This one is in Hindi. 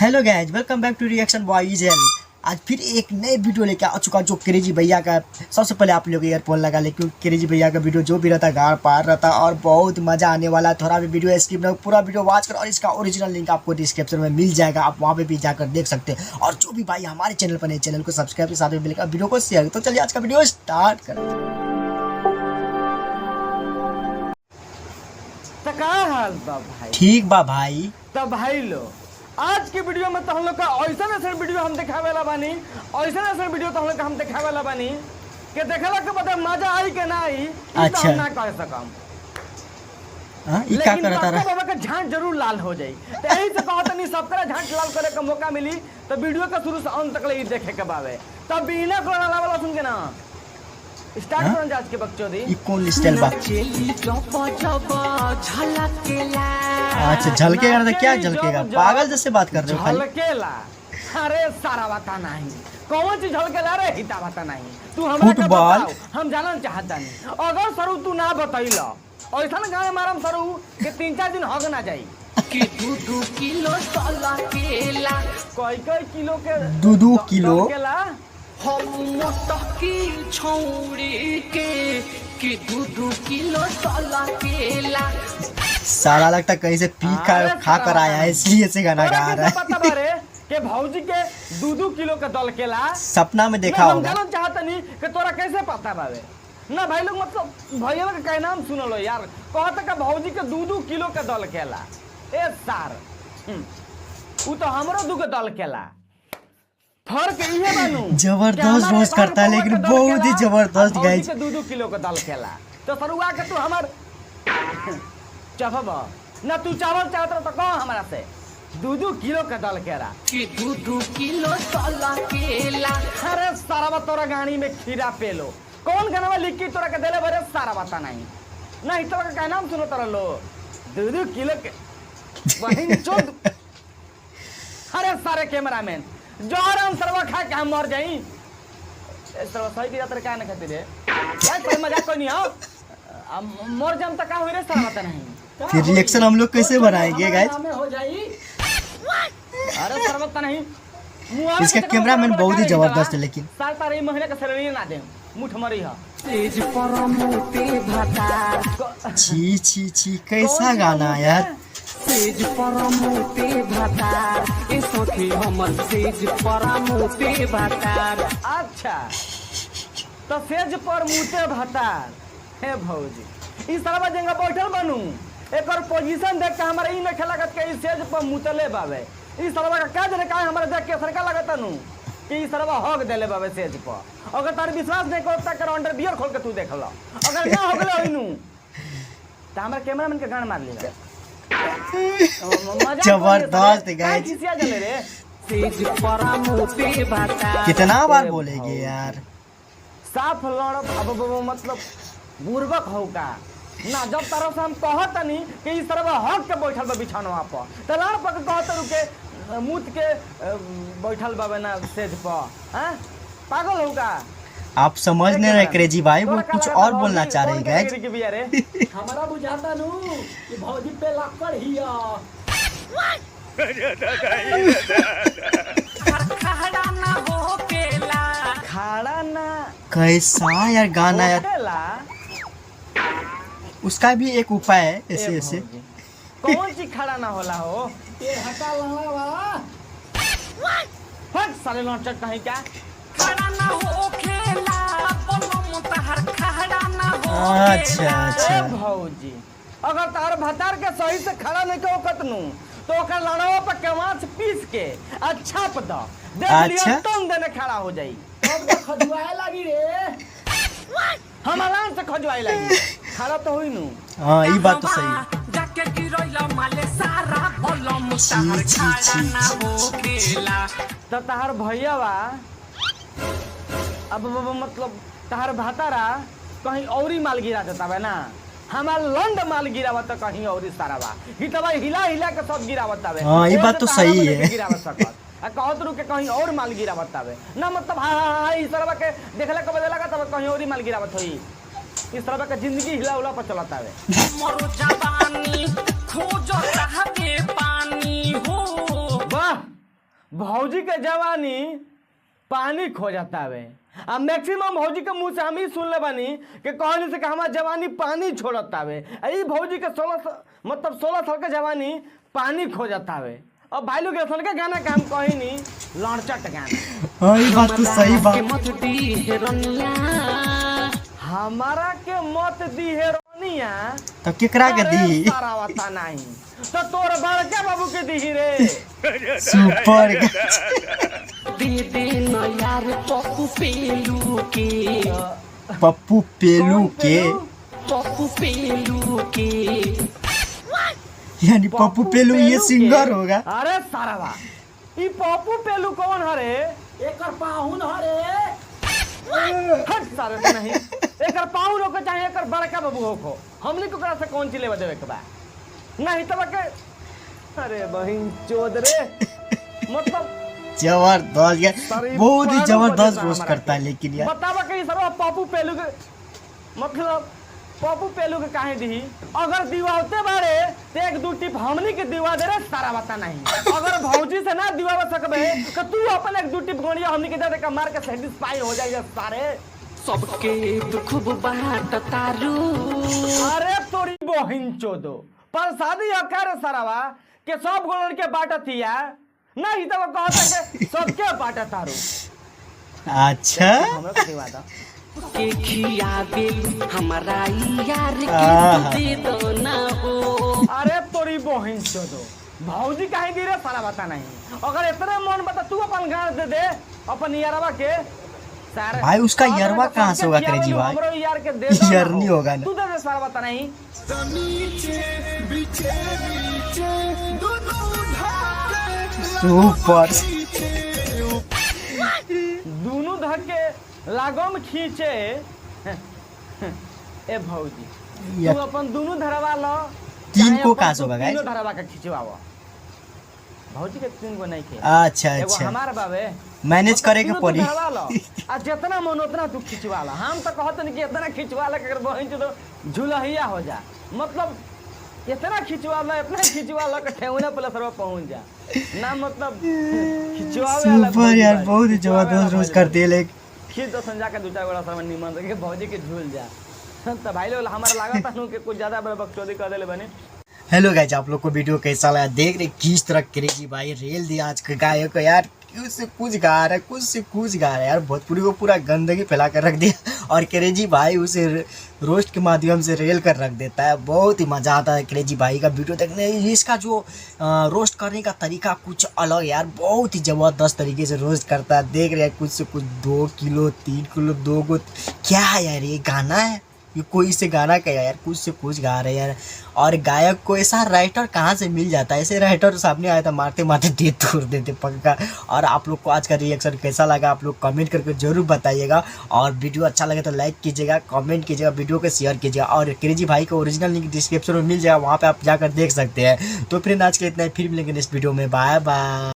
Hello guys, welcome back to reaction boys. आज फिर एक नए वीडियो लेके आ चुका जो क्रेजी भैया का। सबसे पहले आप लोग ईयरफोन लगा ले क्योंकि क्रेजी भैया का वीडियो जो भी रहता है गाड़ पार रहता और बहुत मजा आने वाला है। थोड़ा भी वीडियो स्किप ना, पूरा वीडियो वॉच कर और इसका ओरिजिनल लिंक आपको डिस्क्रिप्शन में मिल जाएगा, आप वहाँ पे भी जाकर देख सकते हैं। और जो भी भाई हमारे चैनल पर नए, चैनल को सब्सक्राइब के साथ में मिलेगा, वीडियो को शेयर। तो चलिए आज का वीडियो स्टार्ट करें। ठीक बा भाई। तो भाई लो आज के वीडियो में तो हम लोग का ऐसा वीडियो हम दिखावे वाला बानी, ऐसा वीडियो तो हम लोग का हम दिखावे वाला बानी कि देखला के बाद मजा आई के ना आई अच्छा तो ना कह सकम। ई का करता रहा बाबा का झांट जरूर लाल हो जाई। तो यही से कहत नहीं सबका झांट लाल करे का मौका मिली तो वीडियो का शुरू से अंत तक ले देखे के बावे। तब बिना कोरोना वाला सुन के ना स्टार्ट करन आज के बकचोदी। ई कौन स्टाइल बा? अच्छा झलकेगा ना? तो क्या झलकेगा? पागल जैसे बात कर रहे हो खाली। झलकेला? अरे सारा बाता नहीं, कौन चीज झलकेला रे? हिता बाता नहीं। तू हमरा के बताओ, हम जानना चाहता नहीं। अगर सरू तू ना बतैला ऐसा ना गाय मारम सरू के 3-4 दिन हग ना जाई कि 2 किलो तला केला, कोई किलो के 2 किलो केला हम मोटकी छौड़ी के कि 2 किलो तला केला। सारा लगता कहीं से पी खा कर आया है इसलिए से गाना गा रहा है। पता बारे के भौजी के 2 किलो का दल केला सपना में देखा होगा। हम जानना चाहता नहीं कि तोरा कैसे पता बावे ना भाई लोग। मतलब भैया का क्या नाम सुन लो यार, कहता का भौजी के 2 किलो का दल केला। ए सार वो तो हमरो 2 दल केला फर्क इहे बानू। जबरदस्त रोस्ट करता है लेकिन बहुत ही जबरदस्त गाइस। 2 किलो का दाल खेला तो सरुआ के तू हमार चाहब ना, तू चावल चाहत तो कह हमारा से 2 किलो का दाल केरा कि 2 किलो तला केला। अरे सारा तोरा गाड़ी में खीरा पेलो कौन गाना लिख के तोरा के देले बरे सारा बता नहीं नहीं तोरा का नाम सुनो तोरा लो 2 किलो के बहिन चोद। अरे सारे कैमरामैन जोरन सरवा खा के हम मर जाई। सरवा सही की जातर का न खाते रे यार, कोई मजाक कोई नहीं हो। मर जाम त का होई रे सरवा त नहीं। फिर रिएक्शन हम लोग कैसे बनाएंगे गाइस? हो जाई। अरे सरवा त नहीं इसका कैमरामैन बहुत ही जबरदस्त है लेकिन साल तारे महीने का सैलरी ना दे मुठ मरी है। तेज पर मोटे भाता छी छी छी कैसा गाना यार। सेज पर मोटे भातार ए सखी हमर सेज पर मोटे भातार। अच्छा तो सेज पर मोटे भातार हे भौजी ई सरवा जंगा बैठल बनू एकर पोजीशन देख के हमरा ई न खेलागत के ई सेज पर मुतले बावे। ई सरवा का का जने का हमरा देख के सरका लागत नु कि ई सरवा हग देले बावे सेज पर। अगर तार विश्वास नहीं करता कर अंडर बियर खोल के तू देख लो, अगर ना हगले होइनु त हमरा कैमरामैन के गान मार ली। जबरदस्त गाइस। कितना बार बोलेंगे यार? साफ लड़ अब मतलब बुर्बक हो का ना। जब तरफ से हम कहत नहीं कि इस तरह हक के बैठल बा बिछानवा पर त लाड़ पक कहत रुके मुत के बैठल बाबे ना सेज पर। हैं पागल हो का? आप समझ नहीं रहे क्रेजी भाई, वो कुछ और बोलना चाह रहे हैं गाइस। हमारा बुझाता नु कि भौजी पे लक्कड़ हिया खड़ा ना हो केला, खड़ा ना कैसा यार गाना यार। उसका भी एक उपाय है ऐसे ऐसे। कौन चीज खड़ा ना होला हो? ये हटा लड़ा फट साले लौचट कहीं क्या खड़ा ना हो खेला बोलो मुतहर खड़ा ना हो। अच्छा अच्छा भौजी अगर तार भतार के सही से खड़ा नहीं को कतनु तो ओकर लड़वा पर केवाच पीस के अच्छा पता देख लियो तुम देने खड़ा हो जाई। अब खजुआए लगी रे, हम आराम से खजुआए लगी खड़ा तो होई नु। हां ई बात तो सही। जाके गिरैला माले सारा बोलो मुतहर खड़ा ना हो खेला तो तार भैया बा अब मतलब तार भातारा कहीं औरी माल गिरा देता है ना। हमार लंड माल गिरावत तो कहीं औरी सारा बा हितवा हिला हिला के सब गिरावत है। हां ये बात तो सही है। गिरावत सकत आ कहत रु के कहीं और माल गिरावत है ना। मतलब हां इस तरह के देखला के बदला का तब कहीं औरी माल गिरावत होई। इस तरह का जिंदगी हिला उला पर चलाता है। मरो जवानी खोजो रह के पानी हो वाह भौजी के जवानी पानी खो जाता है। अब मैक्सिमम भौजी के मुंह से हम ही सुन ले बानी कि कहनी से कि हमार जवानी पानी छोड़ता है। यही भौजी के 16 साल के जवानी पानी खो जाता है। अब भाई लोग सुन के गाना काम कही नहीं लड़चट गाना। हाँ, ये बात तो सही बात। हमारा के मत दी हेरोनिया तो केकरा के दी? सारा बता नहीं तो तोर बड़के बाबू के दी रे। सुपर दे दे न यार पप्पू पेलू के पप्पू पेलू के पप्पू पेलू के यानी पप्पू पेलू ये सिंगर होगा। अरे सारा बा ई पप्पू पेलू कौन हरे? एकर पाहुन हरे। हट सारे से नहीं एकर पाहुन होके चाहे एकर बड़का बाबू होको हमनी को करा से कौन चीज लेवा देवे के बा नहीं तब के। अरे बहिन चोद रे मतलब जबरदस्त यार, बहुत ही जबरदस्त रोस्ट करता है। लेकिन यार बतावा कि सब पप्पू पेलू के मतलब पप्पू पेलू के काहे दी? अगर दिवाते बारे तो एक दू टिप हमनी के दिवा दे रे सारा बता नहीं। अगर भौजी से ना दिवा सकबे तो तू अपन एक दू टिप गोनिया हमनी के दे के मार के सैटिस्फाई हो जाइए सारे। सबके दुख बाट तारू अरे तोरी बहिन चोदो पर शादी अकर सारावा के सब गोलन के बाटतिया नहीं तो कहता के सबके बाटा तारू। अच्छा हमरा के दिवा दा के खिया दे हमारा यार के दे दो ना हो। अरे तोरी बहिन चोदो भौजी काहे दी रे सारा बता नहीं। अगर इतने मन बता तू अपन गांव दे दे अपन यारवा के सारे। भाई उसका यारवा कहाँ से होगा क्रेजी भाई? हमरो यार के दे दो यार नहीं होगा ना। तू दे दे सारा बता नहीं। सुपर दोनों धक्के लागम खींचे। ए भौजी या- तू अपन दोनों धरवा लो तीन चाहे को अपन कहाँ तू से होगा तीनों गाइस? धरवा के खिंचवाओ। भौजी के 3 को नहीं खे अच्छा एगो अच्छा हमार बाबे मैनेज करे के तीनों तू पड़ी। धरवा लो आ जितना मन उतना तू खिंचवा लो। हम तो कहते नहीं कि इतना खिंचवा लो कि अगर बहन तो झुलहिया हो जा मतलब इतना खिंचवा लो इतना खिंचवा लो कि ठेहुना प्लस रो पहुंच जा ना मतलब खिंचवावे वाला सुपर यार, भौजी बहुत ही खिंचवावे जबरदस्त वाला रोस्ट भौजी। करते हैं लेकिन। खींच दो संजा के 2-4 गोला सामान निमन रखे भौजी के झूल जा। तो भाई लोग हमारा लागत था कि कुछ ज्यादा बड़ा बकचोदी कर देले बने। हेलो गाइस, आप लोग को वीडियो कैसा लगा? देख रहे किस तरह क्रेजी भाई रेल दिया आज के गायक को यार। कुछ से कुछ गा रहा है, कुछ से कुछ गा रहा है यार। भोजपुरी को पूरा गंदगी फैला कर रख दिया और क्रेजी भाई उसे रोस्ट के माध्यम से रेल कर रख देता है। बहुत ही मज़ा आता है क्रेजी भाई का वीडियो देखने। इसका जो रोस्ट करने का तरीका कुछ अलग यार, बहुत ही ज़बरदस्त तरीके से रोस्ट करता है। देख रहे हैं कुछ से कुछ 2 किलो 3 किलो 2 को क्या है यार? ये गाना है ये कोई से गाना क्या यार? कुछ से कुछ गा रहे हैं यार। और गायक को ऐसा राइटर कहाँ से मिल जाता है? ऐसे राइटर सामने आया था मारते मारते दे तोड़ देते पक्का। और आप लोग को आज का रिएक्शन कैसा लगा आप लोग कमेंट करके जरूर बताइएगा। और वीडियो अच्छा लगे तो लाइक कीजिएगा, कमेंट कीजिएगा, वीडियो को शेयर कीजिएगा। और क्रेजी भाई का ओरिजिनल लिंक डिस्क्रिप्शन में मिल जाएगा, वहाँ पर आप जाकर देख सकते हैं। तो फिर आज के इतना ही, फिर मिलेंगे नेक्स्ट वीडियो में। Bye bye.